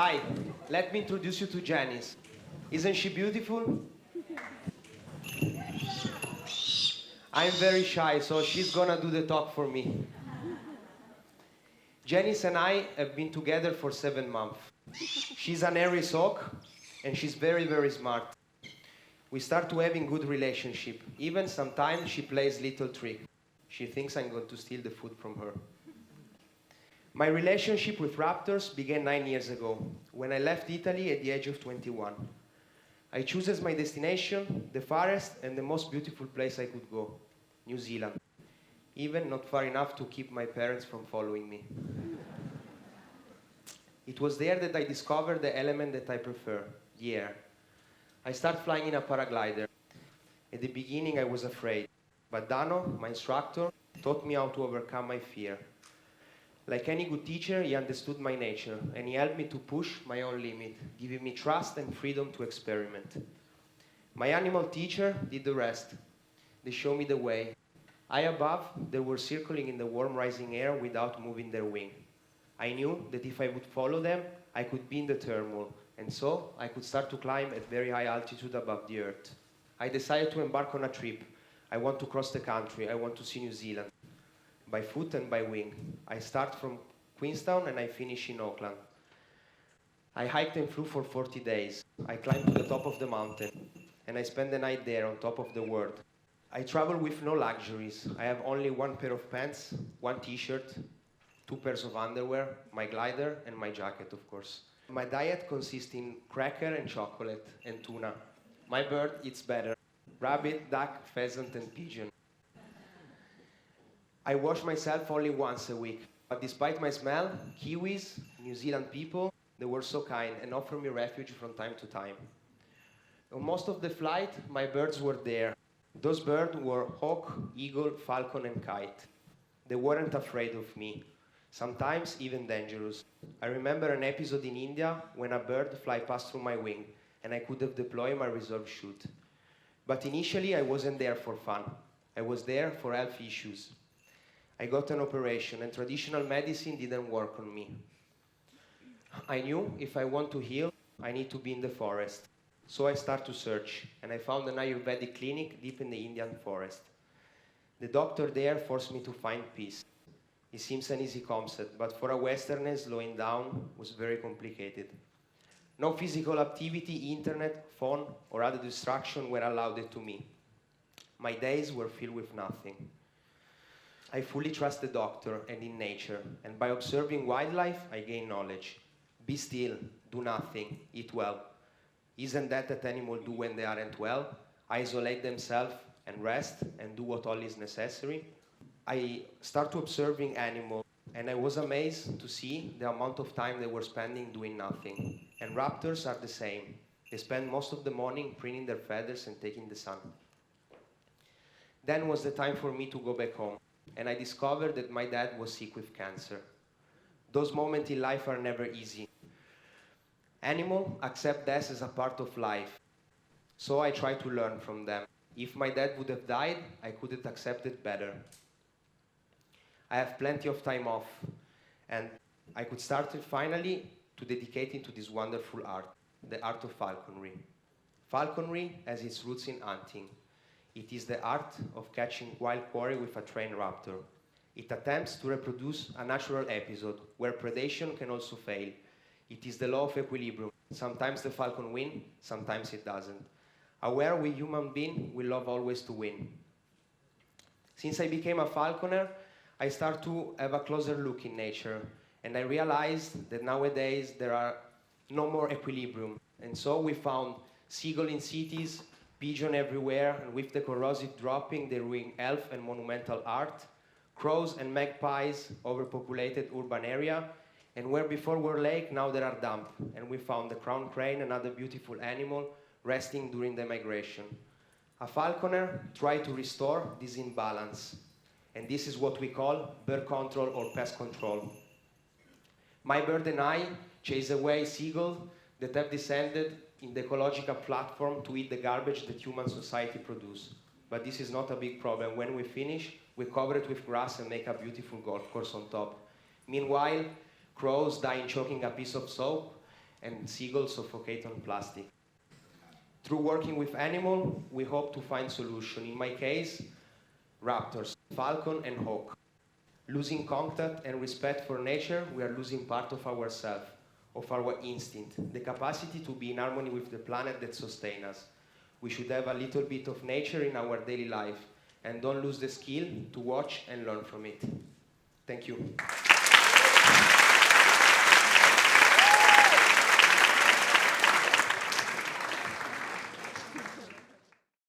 Hi, let me introduce you to Janice. Isn't she beautiful? I'm very shy, so she's gonna do the talk for me. Janice and I have been together for 7 months. She's an Aries hawk, and she's very, very smart. We start to having good relationship. Even sometimes she plays little trick. She thinks I'm going to steal the food from her. My relationship with raptors began 9 years ago, when I left Italy at the age of 21. I chose as my destination the farthest and the most beautiful place I could go, New Zealand. Even not far enough to keep my parents from following me. It was there that I discovered the element that I prefer, the air. I started flying in a paraglider. At the beginning I was afraid, but Dano, my instructor, taught me how to overcome my fear. Like any good teacher, he understood my nature, and he helped me to push my own limit, giving me trust and freedom to experiment. My animal teacher did the rest. They showed me the way. High above, they were circling in the warm rising air without moving their wing. I knew that if I would follow them, I could be in the turmoil, and so I could start to climb at very high altitude above the earth. I decided to embark on a trip. I want to cross the country. I want to see New Zealand. By foot and by wing. I start from Queenstown and I finish in Auckland. I hiked and flew for 40 days. I climbed to the top of the mountain, and I spent the night there on top of the world. I travel with no luxuries. I have only one pair of pants, one t-shirt, 2 pairs of underwear, my glider, and my jacket, of course. My diet consists in cracker and chocolate and tuna. My bird eats better: rabbit, duck, pheasant, and pigeon. I wash myself only once a week, but despite my smell, Kiwis, New Zealand people, they were so kind and offered me refuge from time to time. On most of the flight, my birds were there. Those birds were hawk, eagle, falcon, and kite. They weren't afraid of me, sometimes even dangerous. I remember an episode in India when a bird fly past through my wing, and I could have deployed my reserve chute. But initially, I wasn't there for fun. I was there for health issues. I got an operation, and traditional medicine didn't work on me. I knew if I want to heal, I need to be in the forest. So I started to search, and I found an Ayurvedic clinic deep in the Indian forest. The doctor there forced me to find peace. It seems an easy concept, but for a Westerner, slowing down was very complicated. No physical activity, internet, phone, or other distraction were allowed to me. My days were filled with nothing. I fully trust the doctor and in nature, and by observing wildlife, I gain knowledge. Be still, do nothing, eat well. Isn't that what animals do when they aren't well? Isolate themselves and rest and do what all is necessary. I start to observing animals, and I was amazed to see the amount of time they were spending doing nothing. And raptors are the same. They spend most of the morning preening their feathers and taking the sun. Then was the time for me to go back home, and I discovered that my dad was sick with cancer. Those moments in life are never easy. Animals accept death as a part of life, so I try to learn from them. If my dad would have died, I could have accepted better. I have plenty of time off, and I could start finally to dedicate it to this wonderful art, the art of falconry. Falconry has its roots in hunting. It is the art of catching wild quarry with a trained raptor. It attempts to reproduce a natural episode where predation can also fail. It is the law of equilibrium. Sometimes the falcon wins, sometimes it doesn't. Aware we human beings, we love always to win. Since I became a falconer, I start to have a closer look in nature, and I realized that nowadays there are no more equilibrium. And so we found seagull in cities, pigeon everywhere, and with the corrosive dropping, they ruin health and monumental art. Crows and magpies, overpopulated urban area, and where before were lake, now there are dump. And we found the crown crane, another beautiful animal, resting during the migration. A falconer tried to restore this imbalance, and this is what we call bird control or pest control. My bird and I chase away seagulls that have descended in the ecological platform to eat the garbage that human society produce. But this is not a big problem. When we finish, we cover it with grass and make a beautiful golf course on top. Meanwhile, crows die in choking a piece of soap, and seagulls suffocate on plastic. Through working with animals, we hope to find solutions. In my case, raptors, falcon and hawk. Losing contact and respect for nature, we are losing part of ourselves, of our instinct, the capacity to be in harmony with the planet that sustains us. We should have a little bit of nature in our daily life and don't lose the skill to watch and learn from it. Thank you.